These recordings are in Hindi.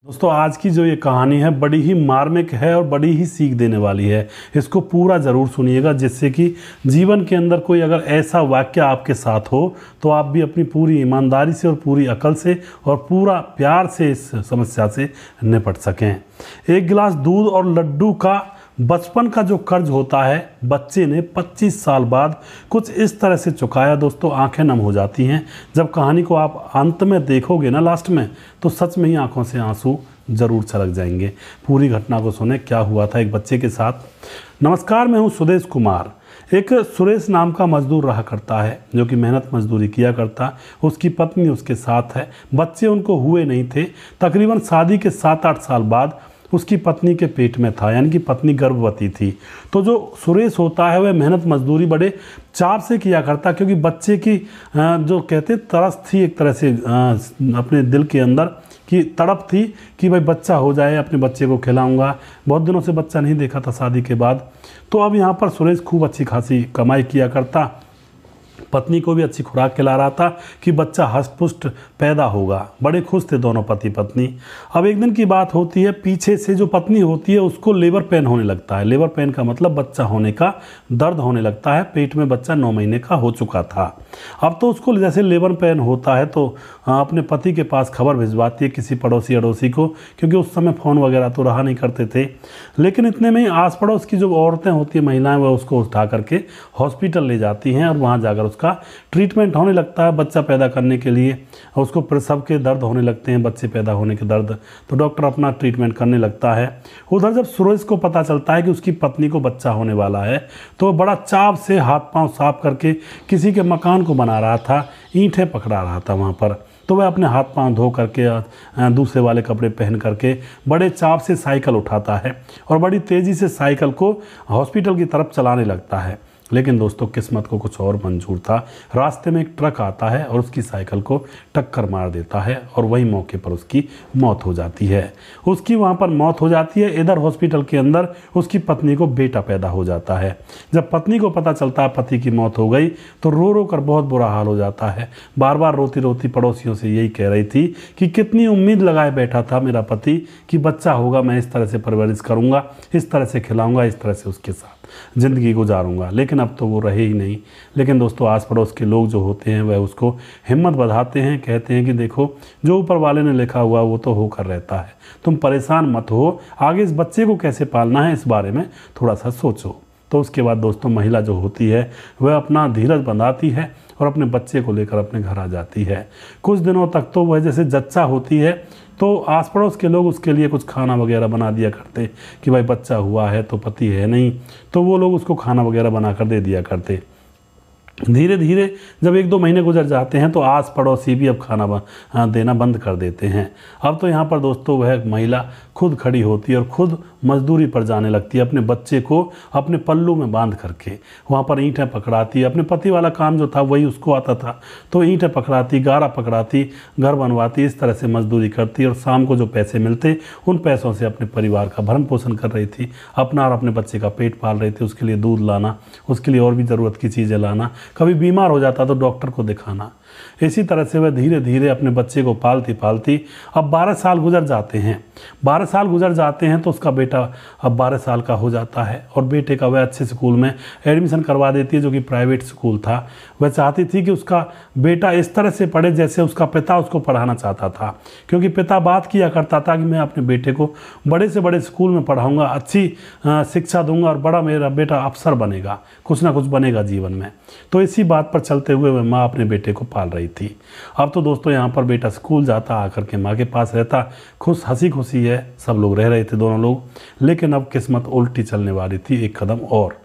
दोस्तों आज की जो ये कहानी है बड़ी ही मार्मिक है और बड़ी ही सीख देने वाली है। इसको पूरा ज़रूर सुनिएगा जिससे कि जीवन के अंदर कोई अगर ऐसा वाक्य आपके साथ हो तो आप भी अपनी पूरी ईमानदारी से और पूरी अकल से और पूरा प्यार से इस समस्या से निपट सकें। एक गिलास दूध और लड्डू का बचपन का जो कर्ज होता है बच्चे ने 25 साल बाद कुछ इस तरह से चुकाया। दोस्तों आंखें नम हो जाती हैं जब कहानी को आप अंत में देखोगे ना, लास्ट में, तो सच में ही आंखों से आंसू जरूर छलक जाएंगे। पूरी घटना को सुने क्या हुआ था एक बच्चे के साथ। नमस्कार, मैं हूं सुदेश कुमार। एक सुरेश नाम का मजदूर रहा करता है जो कि मेहनत मजदूरी किया करता। उसकी पत्नी उसके साथ है। बच्चे उनको हुए नहीं थे। तकरीबन शादी के 7-8 साल बाद उसकी पत्नी के पेट में था, यानी कि पत्नी गर्भवती थी। तो जो सुरेश होता है वह मेहनत मजदूरी बड़े चाव से किया करता, क्योंकि बच्चे की जो कहते तरस थी एक तरह से अपने दिल के अंदर की तड़प थी कि भाई बच्चा हो जाए, अपने बच्चे को खिलाऊंगा। बहुत दिनों से बच्चा नहीं देखा था शादी के बाद। तो अब यहाँ पर सुरेश खूब अच्छी खासी कमाई किया करता, पत्नी को भी अच्छी खुराक खिला रहा था कि बच्चा हष्ट-पुष्ट पैदा होगा। बड़े खुश थे दोनों पति पत्नी। अब एक दिन की बात होती है, पीछे से जो पत्नी होती है उसको लेबर पेन होने लगता है। लेबर पेन का मतलब बच्चा होने का दर्द होने लगता है। पेट में बच्चा 9 महीने का हो चुका था। अब तो उसको जैसे लेबर पेन होता है तो अपने पति के पास खबर भिजवाती है किसी पड़ोसी अड़ोसी को, क्योंकि उस समय फ़ोन वगैरह तो रहा नहीं करते थे। लेकिन इतने में ही आस पड़ोस की जो औरतें होती हैं, महिलाएं, वह उसको उठा करके हॉस्पिटल ले जाती हैं और वहाँ जाकर उसका ट्रीटमेंट होने लगता है बच्चा पैदा करने के लिए। उसको प्रसव के दर्द होने लगते हैं, बच्चे पैदा होने के दर्द। तो डॉक्टर अपना ट्रीटमेंट करने लगता है। उधर जब सुरेश को पता चलता है कि उसकी पत्नी को बच्चा होने वाला है तो बड़ा चाव से हाथ पांव साफ करके किसी के मकान को बना रहा था, ईंटें पकड़ा रहा था वहाँ पर। तो वह अपने हाथ पांव धो करके दूसरे वाले कपड़े पहन करके बड़े चाव से साइकिल उठाता है और बड़ी तेज़ी से साइकिल को हॉस्पिटल की तरफ चलाने लगता है। लेकिन दोस्तों किस्मत को कुछ और मंजूर था। रास्ते में एक ट्रक आता है और उसकी साइकिल को टक्कर मार देता है और वही मौके पर उसकी मौत हो जाती है। उसकी वहाँ पर मौत हो जाती है। इधर हॉस्पिटल के अंदर उसकी पत्नी को बेटा पैदा हो जाता है। जब पत्नी को पता चलता है पति की मौत हो गई तो रो रो कर बहुत बुरा हाल हो जाता है। बार बार रोती रोती पड़ोसियों से यही कह रही थी कि कितनी उम्मीद लगाए बैठा था मेरा पति कि बच्चा होगा, मैं इस तरह से परवरिश करूँगा, इस तरह से खिलाऊँगा, इस तरह से उसके साथ ज़िंदगी गुजारूंगा। लेकिन अब तो वो रहे ही नहीं। लेकिन दोस्तों आस पड़ोस के लोग जो होते हैं वह उसको हिम्मत बढ़ाते हैं, कहते हैं कि देखो जो ऊपर वाले ने लिखा हुआ वो तो होकर रहता है, तुम परेशान मत हो, आगे इस बच्चे को कैसे पालना है इस बारे में थोड़ा सा सोचो। तो उसके बाद दोस्तों महिला जो होती है वह अपना धीरज बंधाती है और अपने बच्चे को लेकर अपने घर आ जाती है। कुछ दिनों तक तो वह जैसे जच्चा होती है तो आस पड़ोस के लोग उसके लिए कुछ खाना वगैरह बना दिया करते कि भाई बच्चा हुआ है तो पति है नहीं, तो वो लोग उसको खाना वगैरह बना कर दे दिया करते। धीरे धीरे जब 1-2 महीने गुजर जाते हैं तो आस पड़ोसी भी अब खाना देना बंद कर देते हैं। अब तो यहाँ पर दोस्तों वह महिला खुद खड़ी होती है और खुद मजदूरी पर जाने लगती है, अपने बच्चे को अपने पल्लू में बांध करके वहाँ पर ईंटें पकड़ाती है। अपने पति वाला काम जो था वही उसको आता था, तो ईंटें पकड़ाती, गारा पकड़ाती, घर बनवाती, इस तरह से मजदूरी करती और शाम को जो पैसे मिलते उन पैसों से अपने परिवार का भरण पोषण कर रही थी, अपना और अपने बच्चे का पेट पाल रही थी। उसके लिए दूध लाना, उसके लिए और भी ज़रूरत की चीज़ें लाना, कभी बीमार हो जाता तो डॉक्टर को दिखाना। इसी तरह से वह धीरे धीरे अपने बच्चे को पालती पालती अब 12 साल गुजर जाते हैं। 12 साल गुजर जाते हैं तो उसका बेटा अब 12 साल का हो जाता है और बेटे का वह अच्छे स्कूल में एडमिशन करवा देती है जो कि प्राइवेट स्कूल था। वह चाहती थी कि उसका बेटा इस तरह से पढ़े जैसे उसका पिता उसको पढ़ाना चाहता था, क्योंकि पिता बात किया करता था कि मैं अपने बेटे को बड़े से बड़े स्कूल में पढ़ाऊँगा, अच्छी शिक्षा दूंगा और बड़ा मेरा बेटा अफसर बनेगा, कुछ ना कुछ बनेगा जीवन में। तो इसी बात पर चलते हुए वह माँ अपने बेटे को पाल रही थी। अब तो दोस्तों यहाँ पर बेटा स्कूल जाता, आकर के माँ के पास रहता, खुश हंसी खुशी है, सब लोग रह रहे थे दोनों लोग। लेकिन अब किस्मत उल्टी चलने वाली थी एक कदम और।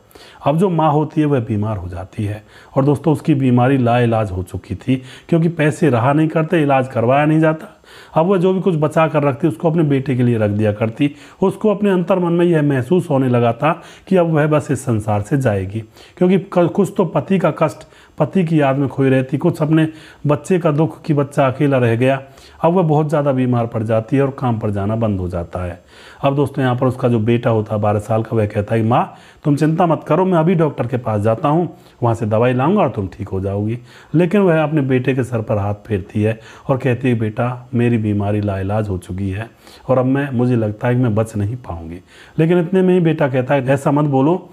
अब जो माँ होती है वह बीमार हो जाती है और दोस्तों उसकी बीमारी लाइलाज हो चुकी थी, क्योंकि पैसे रहा नहीं करते, इलाज करवाया नहीं जाता। अब वह जो भी कुछ बचा कर रखती उसको अपने बेटे के लिए रख दिया करती। उसको अपने अंतर मन में यह महसूस होने लगा था कि अब वह बस इस संसार से जाएगी, क्योंकि कुछ तो पति का कष्ट पति की याद में खोई रहती, कुछ अपने बच्चे का दुख कि बच्चा अकेला रह गया। अब वह बहुत ज़्यादा बीमार पड़ जाती है और काम पर जाना बंद हो जाता है। अब दोस्तों यहाँ पर उसका जो बेटा होता है 12 साल का, वह कहता है कि माँ तुम चिंता मत करो, मैं अभी डॉक्टर के पास जाता हूँ, वहाँ से दवाई लाऊंगा और तुम ठीक हो जाओगी। लेकिन वह अपने बेटे के सर पर हाथ फेरती है और कहती है बेटा मेरी बीमारी लाइलाज हो चुकी है और अब मुझे लगता है कि मैं बच नहीं पाऊंगी। लेकिन इतने में ही बेटा कहता है ऐसा मत बोलो,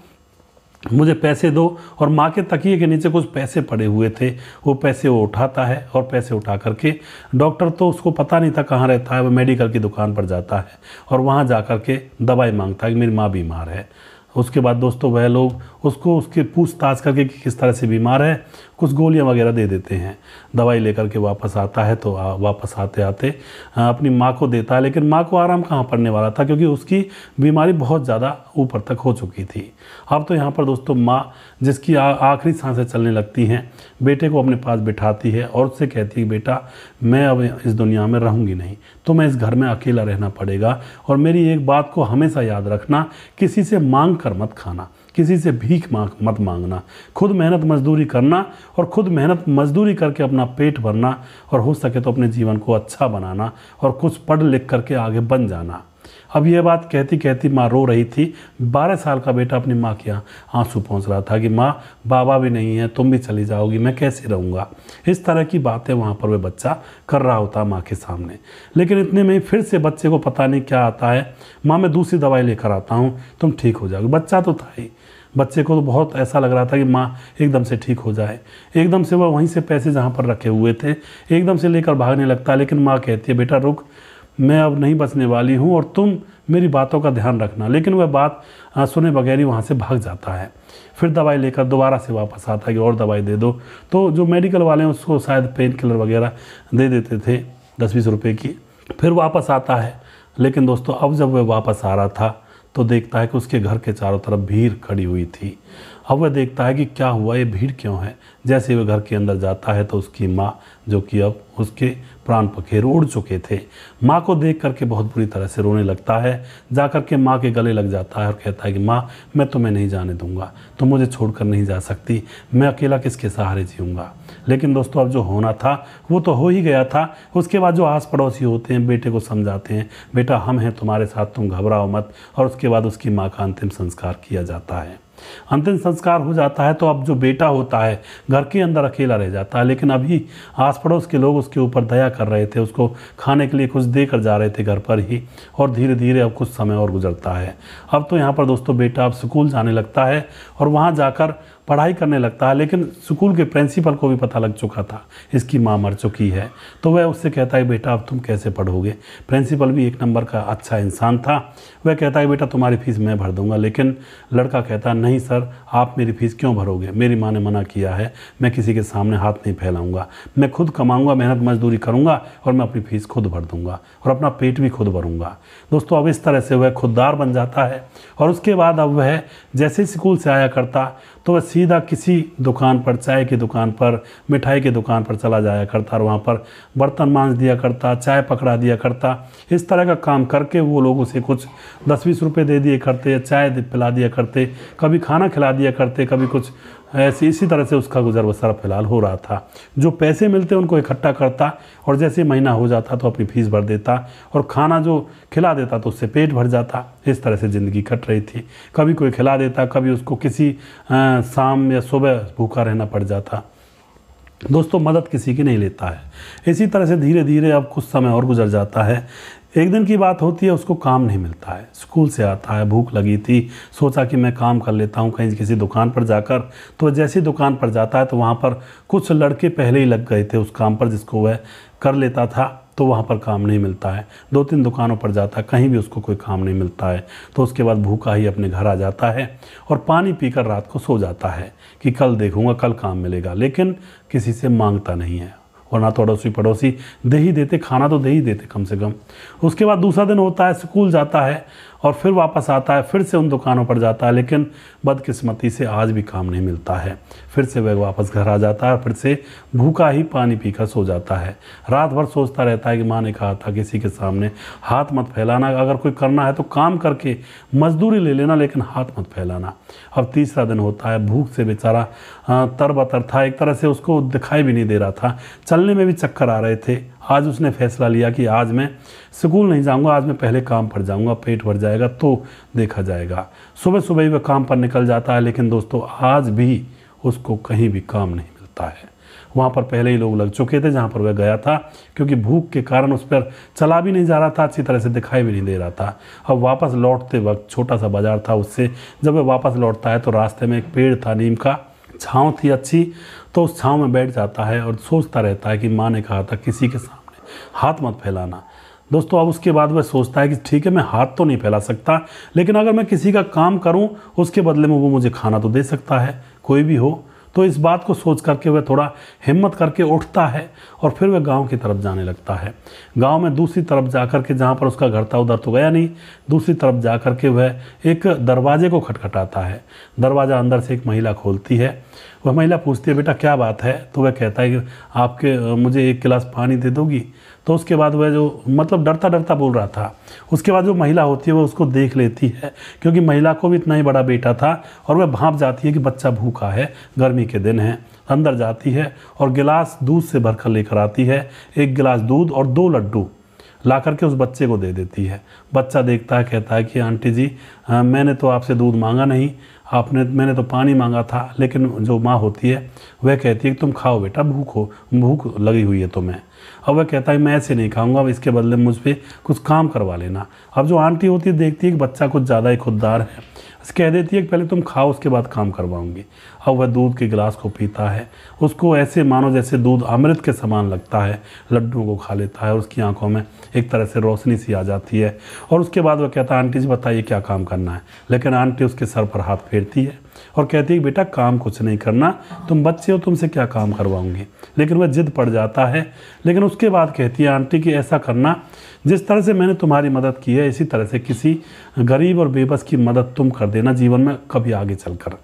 मुझे पैसे दो। और माँ के तकिए के नीचे कुछ पैसे पड़े हुए थे, वो पैसे वो उठाता है और पैसे उठा करके, डॉक्टर तो उसको पता नहीं था कहाँ रहता है, वो मेडिकल की दुकान पर जाता है और वहाँ जा कर के दवाई मांगता है कि मेरी माँ बीमार है। उसके बाद दोस्तों वह लोग उसको उसके पूछताछ करके कि किस तरह से बीमार है, कुछ गोलियां वगैरह दे देते हैं। दवाई लेकर के वापस आता है तो वापस आते आते अपनी माँ को देता है, लेकिन माँ को आराम कहाँ पड़ने वाला था क्योंकि उसकी बीमारी बहुत ज़्यादा ऊपर तक हो चुकी थी। अब तो यहाँ पर दोस्तों माँ जिसकी आखिरी सांसें चलने लगती हैं, बेटे को अपने पास बिठाती है और उससे कहती है बेटा मैं अब इस दुनिया में रहूँगी नहीं, तो मैं इस घर में अकेला रहना पड़ेगा और मेरी एक बात को हमेशा याद रखना, किसी से मांग कर मत खाना, किसी से भीख मत मांगना, खुद मेहनत मजदूरी करना और खुद मेहनत मजदूरी करके अपना पेट भरना और हो सके तो अपने जीवन को अच्छा बनाना और कुछ पढ़ लिख करके आगे बन जाना। अब ये बात कहती कहती माँ रो रही थी। 12 साल का बेटा अपनी माँ के यहाँ आंसू पहुँच रहा था कि माँ बाबा भी नहीं है, तुम भी चली जाओगी, मैं कैसे रहूँगा। इस तरह की बातें वहाँ पर वह बच्चा कर रहा होता माँ के सामने। लेकिन इतने में फिर से बच्चे को पता नहीं क्या आता है, माँ मैं दूसरी दवाई लेकर आता हूँ, तुम ठीक हो जाओगे। बच्चा तो था ही, बच्चे को तो बहुत ऐसा लग रहा था कि माँ एकदम से ठीक हो जाए। एकदम से वह वहीं से पैसे जहाँ पर रखे हुए थे एकदम से लेकर भागने लगता है, लेकिन माँ कहती है बेटा रुक, मैं अब नहीं बचने वाली हूँ और तुम मेरी बातों का ध्यान रखना। लेकिन वह बात सुने बगैर ही वहाँ से भाग जाता है। फिर दवाई लेकर दोबारा से वापस आता है कि और दवाई दे दो, तो जो मेडिकल वाले हैं उसको शायद पेन किलर वगैरह दे देते थे 10-20 रुपये की। फिर वापस आता है, लेकिन दोस्तों अब जब वह वापस आ रहा था तो देखता है कि उसके घर के चारों तरफ भीड़ खड़ी हुई थी। अब वह देखता है कि क्या हुआ, ये भीड़ क्यों है। जैसे ही वह घर के अंदर जाता है तो उसकी माँ, जो कि अब उसके प्राण पखेरु उड़ चुके थे, माँ को देख करके बहुत बुरी तरह से रोने लगता है। जा कर के माँ के गले लग जाता है और कहता है कि माँ मैं तुम्हें नहीं जाने दूंगा, तुम मुझे छोड़कर नहीं जा सकती, मैं अकेला किसके सहारे जीऊँगा। लेकिन दोस्तों अब जो होना था वो तो हो ही गया था। उसके बाद जो आस पड़ोसी होते हैं बेटे को समझाते हैं बेटा हम हैं तुम्हारे साथ, तुम घबराओ मत। और उसके बाद उसकी माँ का अंतिम संस्कार किया जाता है। अंतिम संस्कार हो जाता है तो अब जो बेटा होता है घर के अंदर अकेला रह जाता है। लेकिन अभी आस पड़ोस के लोग उसके ऊपर दया कर रहे थे, उसको खाने के लिए कुछ दे कर जा रहे थे घर पर ही। और धीरे धीरे अब कुछ समय और गुजरता है। अब तो यहाँ पर दोस्तों बेटा अब स्कूल जाने लगता है और वहाँ जाकर पढ़ाई करने लगता है। लेकिन स्कूल के प्रिंसिपल को भी पता लग चुका था इसकी माँ मर चुकी है, तो वह उससे कहता है बेटा अब तुम कैसे पढ़ोगे। प्रिंसिपल भी एक नंबर का अच्छा इंसान था। वह कहता है बेटा तुम्हारी फीस मैं भर दूंगा। लेकिन लड़का कहता है नहीं सर, आप मेरी फीस क्यों भरोगे, मेरी माँ ने मना किया है, मैं किसी के सामने हाथ नहीं फैलाऊंगा, मैं खुद कमाऊंगा, मेहनत मजदूरी करूंगा और मैं अपनी फीस खुद भर दूंगा और अपना पेट भी खुद भरूंगा। दोस्तों अब इस तरह से वह खुददार बन जाता है। और उसके बाद अब वह जैसे ही स्कूल से आया करता तो वह सीधा किसी दुकान पर, चाय की दुकान पर, मिठाई की दुकान पर चला जाया करता और वहाँ पर बर्तन मांज दिया करता, चाय पकड़ा दिया करता। इस तरह का काम करके वो लोग उसे कुछ 10-20 रुपये दे दिए करते, चाय पिला दिया करते, कभी खाना खिला दिया करते, कभी कुछ ऐसे। इसी तरह से उसका गुजर बसर फिलहाल हो रहा था। जो पैसे मिलते उनको इकट्ठा करता और जैसे महीना हो जाता तो अपनी फीस भर देता और खाना जो खिला देता तो उससे पेट भर जाता। इस तरह से ज़िंदगी कट रही थी। कभी कोई खिला देता, कभी उसको किसी शाम या सुबह भूखा रहना पड़ जाता। दोस्तों मदद किसी की नहीं लेता है। इसी तरह से धीरे धीरे अब कुछ समय और गुजर जाता है। एक दिन की बात होती है, उसको काम नहीं मिलता है। स्कूल से आता है, भूख लगी थी, सोचा कि मैं काम कर लेता हूँ कहीं किसी दुकान पर जाकर। तो जैसे दुकान पर जाता है तो वहाँ पर कुछ लड़के पहले ही लग गए थे उस काम पर जिसको वह कर लेता था। तो वहाँ पर काम नहीं मिलता है। 2-3 दुकानों पर जाता है, कहीं भी उसको कोई काम नहीं मिलता है। तो उसके बाद भूखा ही अपने घर आ जाता है और पानी पीकर रात को सो जाता है कि कल देखूँगा, कल काम मिलेगा। लेकिन किसी से मांगता नहीं है और ना तो अड़ोसी पड़ोसी दे ही देते, खाना तो दे ही देते कम से कम। उसके बाद दूसरा दिन होता है, स्कूल जाता है और फिर वापस आता है, फिर से उन दुकानों पर जाता है, लेकिन बदकिस्मती से आज भी काम नहीं मिलता है। फिर से वह वापस घर आ जाता है, फिर से भूखा ही पानी पीकर सो जाता है। रात भर सोचता रहता है कि माँ ने कहा था किसी के सामने हाथ मत फैलाना, अगर कोई करना है तो काम करके मजदूरी ले लेना, लेकिन हाथ मत फैलाना। अब तीसरा दिन होता है, भूख से बेचारा तरबतर था, एक तरह से उसको दिखाई भी नहीं दे रहा था, चलने में भी चक्कर आ रहे थे। आज उसने फैसला लिया कि आज मैं स्कूल नहीं जाऊंगा, आज मैं पहले काम पर जाऊंगा, पेट भर जाएगा तो देखा जाएगा। सुबह सुबह ही वह काम पर निकल जाता है, लेकिन दोस्तों आज भी उसको कहीं भी काम नहीं मिलता है। वहाँ पर पहले ही लोग लग चुके थे जहाँ पर वह गया था, क्योंकि भूख के कारण उस पर चला भी नहीं जा रहा था, अच्छी तरह से दिखाई भी नहीं दे रहा था। अब वापस लौटते वक्त छोटा सा बाजार था, उससे जब वह वापस लौटता है तो रास्ते में एक पेड़ था, नीम का, छाँव थी अच्छी, तो उस छाँव में बैठ जाता है और सोचता रहता है कि माँ ने कहा था किसी के सामने हाथ मत फैलाना। दोस्तों अब उसके बाद वह सोचता है कि ठीक है मैं हाथ तो नहीं फैला सकता, लेकिन अगर मैं किसी का काम करूं उसके बदले में वो मुझे खाना तो दे सकता है, कोई भी हो। तो इस बात को सोच करके वह थोड़ा हिम्मत करके उठता है और फिर वह गांव की तरफ जाने लगता है। गांव में दूसरी तरफ जाकर के, जहाँ पर उसका घर था उधर तो गया नहीं, दूसरी तरफ जाकर के वह एक दरवाजे को खटखटाता है। दरवाज़ा अंदर से एक महिला खोलती है। वह महिला पूछती है बेटा क्या बात है, तो वह कहता है कि आपके मुझे 1 गिलास पानी दे दोगी। तो उसके बाद वह जो मतलब डरता डरता बोल रहा था, उसके बाद जो महिला होती है वह उसको देख लेती है, क्योंकि महिला को भी इतना ही बड़ा बेटा था, और वह भांप जाती है कि बच्चा भूखा है, गर्मी के दिन है। अंदर जाती है और गिलास दूध से भरकर लेकर आती है, 1 गिलास दूध और 2 लड्डू ला करके उस बच्चे को दे देती है। बच्चा देखता है, कहता है कि आंटी जी मैंने तो आपसे दूध मांगा नहीं, मैंने तो पानी मांगा था। लेकिन जो माँ होती है वह कहती है कि तुम खाओ बेटा, भूख लगी हुई है तुम्हें। अब वह कहता है मैं ऐसे नहीं खाऊंगा, अब इसके बदले मुझ पर कुछ काम करवा लेना। अब जो आंटी होती है देखती है कि बच्चा कुछ ज़्यादा ही खुददार है, कह देती है कि पहले तुम खाओ उसके बाद काम करवाऊंगी। अब वह दूध के गिलास को पीता है, उसको ऐसे मानो जैसे दूध अमृत के समान लगता है। लड्डू को खा लेता है, उसकी आंखों में एक तरह से रोशनी सी आ जाती है। और उसके बाद वह कहता है आंटी जी बताइए क्या काम करना है। लेकिन आंटी उसके सर पर हाथ फेरती है और कहती है बेटा काम कुछ नहीं करना, तुम बच्चे हो, तुमसे क्या काम करवाऊंगी। लेकिन वह जिद पड़ जाता है। लेकिन उसके बाद कहती है आंटी कि ऐसा करना, जिस तरह से मैंने तुम्हारी मदद की है इसी तरह से किसी गरीब और बेबस की मदद तुम कर देना जीवन में कभी आगे चलकर।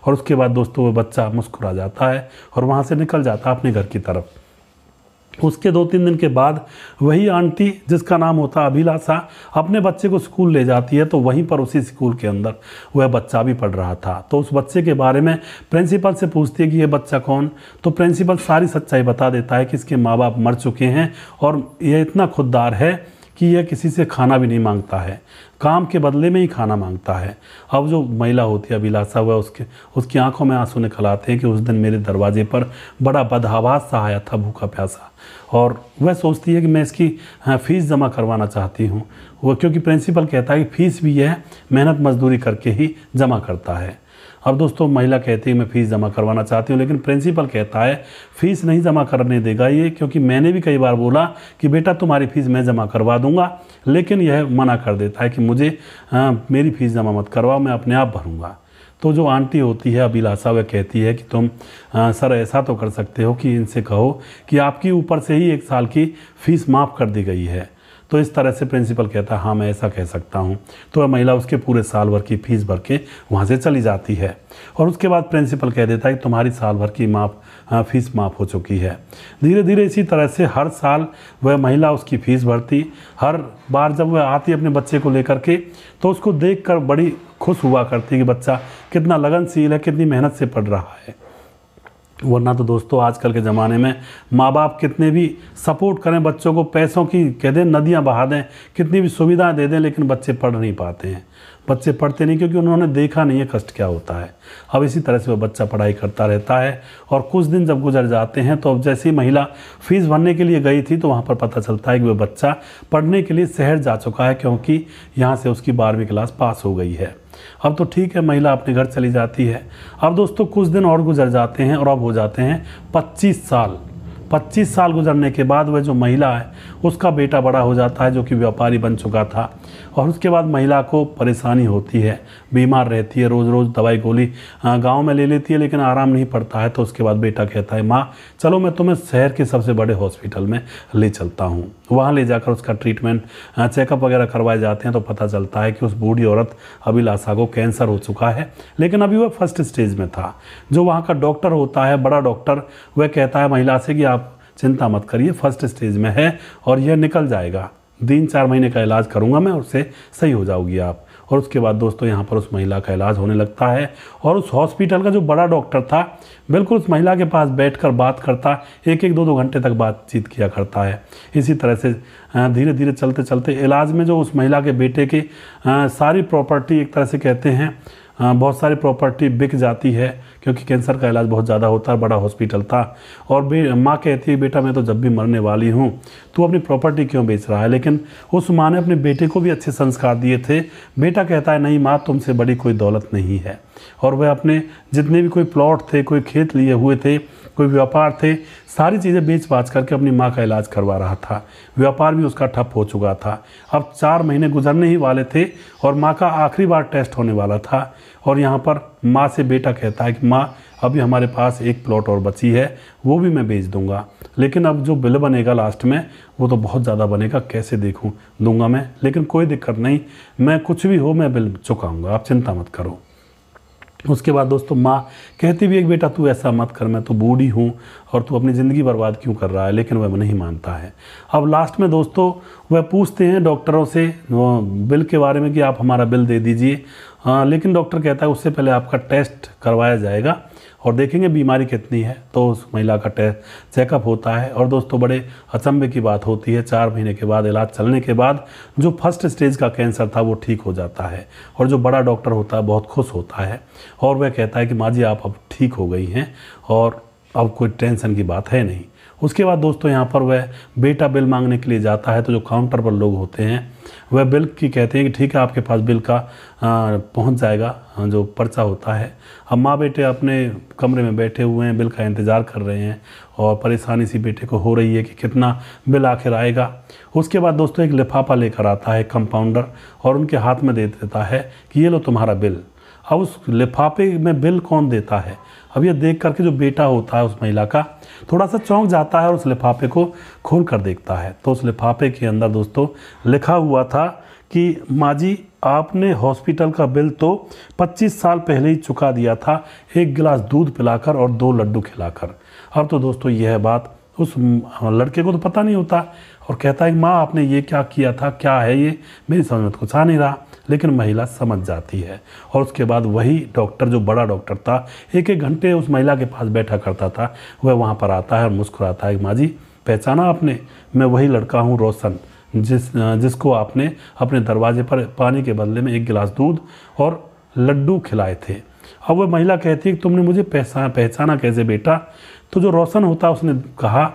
और उसके बाद दोस्तों वह बच्चा मुस्कुरा जाता है और वहाँ से निकल जाता है अपने घर की तरफ। उसके 2-3 दिन के बाद वही आंटी, जिसका नाम होता अभिलाषा, अपने बच्चे को स्कूल ले जाती है। तो वहीं पर उसी स्कूल के अंदर वह बच्चा भी पढ़ रहा था। तो उस बच्चे के बारे में प्रिंसिपल से पूछती है कि ये बच्चा कौन। तो प्रिंसिपल सारी सच्चाई बता देता है कि इसके माँ बाप मर चुके हैं और यह इतना खुददार है कि यह किसी से खाना भी नहीं मांगता है, काम के बदले में ही खाना मांगता है। अब जो महिला होती है अभिलाषा, वह उसकी आंखों में आंसू निकल आते हैं कि उस दिन मेरे दरवाजे पर बड़ा बदहवास सा आया था, भूखा प्यासा। और वह सोचती है कि मैं इसकी फ़ीस जमा करवाना चाहती हूँ। वो क्योंकि प्रिंसिपल कहता है कि फ़ीस भी यह मेहनत मजदूरी करके ही जमा करता है। अब दोस्तों महिला कहती है मैं फ़ीस जमा करवाना चाहती हूँ, लेकिन प्रिंसिपल कहता है फ़ीस नहीं जमा करने देगा ये, क्योंकि मैंने भी कई बार बोला कि बेटा तुम्हारी फ़ीस मैं जमा करवा दूंगा, लेकिन यह मना कर देता है कि मुझे मेरी फ़ीस जमा मत करवाओ, मैं अपने आप भरूँगा। तो जो आंटी होती है अभिलाषा, वह कहती है कि तुम सर ऐसा तो कर सकते हो कि इनसे कहो कि आपकी ऊपर से ही 1 साल की फ़ीस माफ़ कर दी गई है। तो इस तरह से प्रिंसिपल कहता है हाँ मैं ऐसा कह सकता हूँ। तो वह महिला उसके पूरे साल भर की फ़ीस भर के वहाँ से चली जाती है। और उसके बाद प्रिंसिपल कह देता है कि तुम्हारी साल भर की फ़ीस माफ़ हो चुकी है। धीरे धीरे इसी तरह से हर साल वह महिला उसकी फ़ीस भरती। हर बार जब वह आती अपने बच्चे को लेकर के, तो उसको देख कर बड़ी खुश हुआ करती कि बच्चा कितना लगनशील है, कितनी मेहनत से पढ़ रहा है। वरना तो दोस्तों आजकल के ज़माने में माँ बाप कितने भी सपोर्ट करें बच्चों को, पैसों की कह दें नदियाँ बहा दें, कितनी भी सुविधाएं दे दें, लेकिन बच्चे पढ़ नहीं पाते हैं। बच्चे पढ़ते नहीं क्योंकि उन्होंने देखा नहीं है कष्ट क्या होता है। अब इसी तरह से वह बच्चा पढ़ाई करता रहता है। और कुछ दिन जब गुजर जाते हैं तो अब जैसे ही महिला फ़ीस भरने के लिए गई थी, तो वहाँ पर पता चलता है कि वह बच्चा पढ़ने के लिए शहर जा चुका है, क्योंकि यहाँ से उसकी 12वीं क्लास पास हो गई है। अब तो ठीक है, महिला अपने घर चली जाती है। अब दोस्तों कुछ दिन और गुजर जाते हैं और अब हो जाते हैं 25 साल। 25 साल गुजरने के बाद वह जो महिला है उसका बेटा बड़ा हो जाता है, जो कि व्यापारी बन चुका था। और उसके बाद महिला को परेशानी होती है, बीमार रहती है, रोज़ रोज़ दवाई गोली गांव में ले लेती है लेकिन आराम नहीं पड़ता है। तो उसके बाद बेटा कहता है माँ चलो मैं तुम्हें शहर के सबसे बड़े हॉस्पिटल में ले चलता हूँ। वहाँ ले जाकर उसका ट्रीटमेंट चेकअप वगैरह करवाए जाते हैं तो पता चलता है कि उस बूढ़ी औरत अभिलाषा को कैंसर हो चुका है, लेकिन अभी वह फर्स्ट स्टेज में था। जो वहाँ का डॉक्टर होता है, बड़ा डॉक्टर, वह कहता है महिला से कि आप चिंता मत करिए, फर्स्ट स्टेज में है और यह निकल जाएगा, 3-4 महीने का इलाज करूंगा मैं, उससे सही हो जाओगी आप। और उसके बाद दोस्तों यहाँ पर उस महिला का इलाज होने लगता है और उस हॉस्पिटल का जो बड़ा डॉक्टर था बिल्कुल उस महिला के पास बैठकर बात करता, 1-2 घंटे तक बातचीत किया करता है। इसी तरह से धीरे धीरे चलते चलते इलाज में जो उस महिला के बेटे की सारी प्रॉपर्टी, एक तरह से कहते हैं बहुत सारी प्रॉपर्टी बिक जाती है, क्योंकि कैंसर का इलाज बहुत ज़्यादा होता है, बड़ा हॉस्पिटल था। और माँ कहती है बेटा मैं तो जब भी मरने वाली हूँ, तू अपनी प्रॉपर्टी क्यों बेच रहा है। लेकिन उस माँ ने अपने बेटे को भी अच्छे संस्कार दिए थे। बेटा कहता है नहीं माँ, तुमसे बड़ी कोई दौलत नहीं है। और वह अपने जितने भी कोई प्लॉट थे, कोई खेत लिए हुए थे, कोई व्यापार थे, सारी चीज़ें बेच बाच करके अपनी माँ का इलाज करवा रहा था। व्यापार भी उसका ठप हो चुका था। अब 4 महीने गुजरने ही वाले थे और माँ का आखिरी बार टेस्ट होने वाला था। और यहाँ पर माँ से बेटा कहता है कि माँ अभी हमारे पास एक प्लॉट और बची है, वो भी मैं बेच दूंगा, लेकिन अब जो बिल बनेगा लास्ट में वो तो बहुत ज़्यादा बनेगा, कैसे दूंगा मैं, लेकिन कोई दिक्कत नहीं, मैं कुछ भी हो मैं बिल चुकाऊंगा, आप चिंता मत करो। उसके बाद दोस्तों माँ कहती भी एक बेटा तू ऐसा मत कर, मैं तो बूढ़ी हूँ और तू अपनी ज़िंदगी बर्बाद क्यों कर रहा है, लेकिन वह नहीं मानता है। अब लास्ट में दोस्तों वह पूछते हैं डॉक्टरों से बिल के बारे में कि आप हमारा बिल दे दीजिए। लेकिन डॉक्टर कहता है उससे पहले आपका टेस्ट करवाया जाएगा और देखेंगे बीमारी कितनी है। तो उस महिला का चेकअप होता है और दोस्तों बड़े अचंभे की बात होती है, 4 महीने के बाद इलाज चलने के बाद जो फर्स्ट स्टेज का कैंसर था वो ठीक हो जाता है। और जो बड़ा डॉक्टर होता है बहुत खुश होता है और वह कहता है कि माँ जी आप अब ठीक हो गई हैं और अब कोई टेंशन की बात है नहीं। उसके बाद दोस्तों यहाँ पर वह बेटा बिल मांगने के लिए जाता है तो जो काउंटर पर लोग होते हैं वह बिल की कहते हैं कि ठीक है आपके पास बिल का पहुँच जाएगा जो पर्चा होता है। अब माँ बेटे अपने कमरे में बैठे हुए हैं, बिल का इंतज़ार कर रहे हैं और परेशानी सी बेटे को हो रही है कि कितना बिल आखिर आएगा। उसके बाद दोस्तों एक लिफाफा लेकर आता है कंपाउंडर और उनके हाथ में दे देता है कि ये लो तुम्हारा बिल। अब उस लिफाफे में बिल कौन देता है, अब ये देख करके जो बेटा होता है उस महिला का थोड़ा सा चौंक जाता है और उस लिफाफे को खोल कर देखता है। तो उस लिफाफे के अंदर दोस्तों लिखा हुआ था कि माँ जी आपने हॉस्पिटल का बिल तो 25 साल पहले ही चुका दिया था, 1 गिलास दूध पिलाकर और 2 लड्डू खिलाकर। अब तो दोस्तों यह बात उस लड़के को तो पता नहीं होता और कहता है कि माँ आपने ये क्या किया था, क्या है ये, मेरी समझ में कुछ आ नहीं रहा। लेकिन महिला समझ जाती है और उसके बाद वही डॉक्टर जो बड़ा डॉक्टर था 1-1 घंटे उस महिला के पास बैठा करता था, वह वहाँ पर आता है और मुस्कुराता है। माँ जी पहचाना आपने, मैं वही लड़का हूँ रोशन जिसको आपने अपने दरवाजे पर पानी के बदले में 1 गिलास दूध और लड्डू खिलाए थे। अब वह महिला कहती है कि तुमने मुझे पहचाना कैसे बेटा। तो जो रोशन होता उसने कहा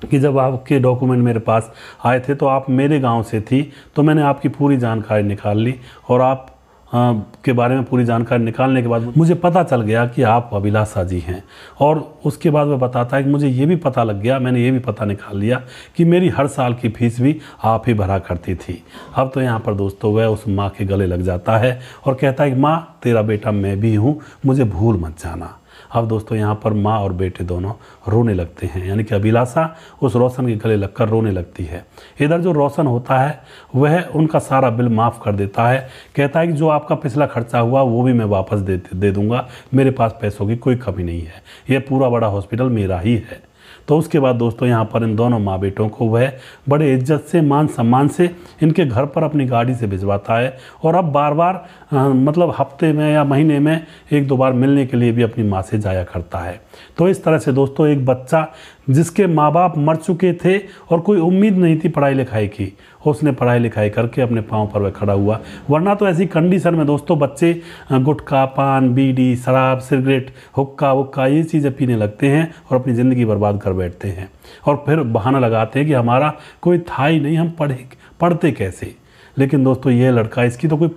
कि जब आपके डॉक्यूमेंट मेरे पास आए थे तो आप मेरे गांव से थी, तो मैंने आपकी पूरी जानकारी निकाल ली और आप के बारे में पूरी जानकारी निकालने के बाद मुझे पता चल गया कि आप अभिलाषा जी हैं। और उसके बाद वह बताता है कि मुझे ये भी पता लग गया, मैंने ये भी पता निकाल लिया कि मेरी हर साल की फीस भी आप ही भरा करती थी। अब तो यहाँ पर दोस्तों वह उस माँ के गले लग जाता है और कहता है कि माँ तेरा बेटा मैं भी हूँ, मुझे भूल मत जाना। अब दोस्तों यहाँ पर माँ और बेटे दोनों रोने लगते हैं, यानी कि अभिलाषा उस रोशन के गले लगकर रोने लगती है। इधर जो रोशन होता है वह उनका सारा बिल माफ़ कर देता है, कहता है कि जो आपका पिछला खर्चा हुआ वो भी मैं वापस दे दूंगा, मेरे पास पैसों की कोई कमी नहीं है, यह पूरा बड़ा हॉस्पिटल मेरा ही है। तो उसके बाद दोस्तों यहाँ पर इन दोनों माँ बेटों को वह बड़े इज्जत से मान सम्मान से इनके घर पर अपनी गाड़ी से भिजवाता है और अब बार बार मतलब हफ्ते में या महीने में 1-2 बार मिलने के लिए भी अपनी माँ से जाया करता है। तो इस तरह से दोस्तों एक बच्चा जिसके माँ बाप मर चुके थे और कोई उम्मीद नहीं थी पढ़ाई लिखाई की, उसने पढ़ाई लिखाई करके अपने पाँव पर वह खड़ा हुआ। वरना तो ऐसी कंडीशन में दोस्तों बच्चे गुटखा, पान, बीड़ी, शराब, सिगरेट, हुक्का वुक्का ये चीज़ें पीने लगते हैं और अपनी ज़िंदगी बर्बाद कर बैठते हैं और फिर बहाना लगाते हैं कि हमारा कोई था ही नहीं, हम पढ़ते कैसे। लेकिन दोस्तों ये लड़का, इसकी तो कोई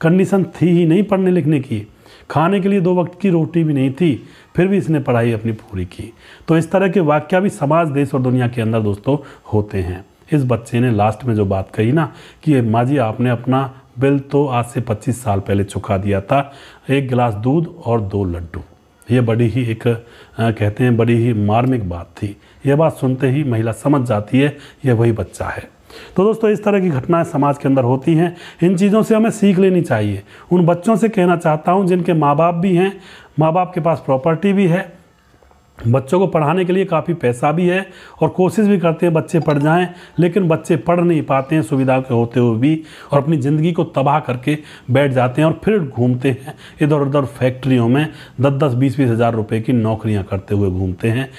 कंडीशन थी ही नहीं पढ़ने लिखने की, खाने के लिए 2 वक्त की रोटी भी नहीं थी, फिर भी इसने पढ़ाई अपनी पूरी की। तो इस तरह के वाक्य भी समाज, देश और दुनिया के अंदर दोस्तों होते हैं। इस बच्चे ने लास्ट में जो बात कही ना कि माँ जी आपने अपना बिल तो आज से 25 साल पहले चुका दिया था, 1 गिलास दूध और 2 लड्डू। ये बड़ी ही एक कहते हैं बड़ी ही मार्मिक बात थी। यह बात सुनते ही महिला समझ जाती है यह वही बच्चा है। तो दोस्तों इस तरह की घटनाएं समाज के अंदर होती हैं, इन चीज़ों से हमें सीख लेनी चाहिए। उन बच्चों से कहना चाहता हूं जिनके माँ बाप भी हैं, माँ बाप के पास प्रॉपर्टी भी है, बच्चों को पढ़ाने के लिए काफ़ी पैसा भी है और कोशिश भी करते हैं बच्चे पढ़ जाएं, लेकिन बच्चे पढ़ नहीं पाते हैं सुविधा के होते हुए भी, और अपनी ज़िंदगी को तबाह करके बैठ जाते हैं और फिर घूमते हैं इधर उधर फैक्ट्रियों में 10-10, 20-20 हज़ार रुपये की नौकरियां करते हुए घूमते हैं,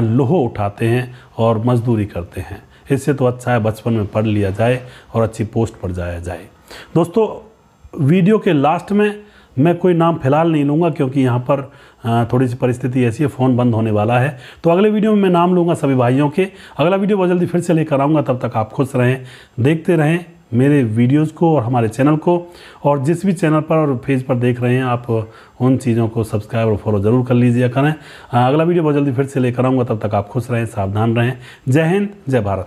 लोह उठाते हैं और मजदूरी करते हैं। इससे तो अच्छा है बचपन में पढ़ लिया जाए और अच्छी पोस्ट पर जाया जाए। दोस्तों वीडियो के लास्ट में मैं कोई नाम फिलहाल नहीं लूँगा क्योंकि यहाँ पर थोड़ी सी परिस्थिति ऐसी है, फ़ोन बंद होने वाला है। तो अगले वीडियो में मैं नाम लूँगा सभी भाइयों के। अगला वीडियो बहुत जल्दी फिर से लेकर आऊँगा, तब तक आप खुश रहें, देखते रहें मेरे वीडियोज़ को और हमारे चैनल को। और जिस भी चैनल पर और पेज पर देख रहे हैं आप उन चीज़ों को सब्सक्राइब और फॉलो ज़रूर कर लीजिए करें। अगला वीडियो बहुत जल्दी फिर से लेकर आऊँगा, तब तक आप खुश रहें, सावधान रहें। जय हिंद, जय भारत।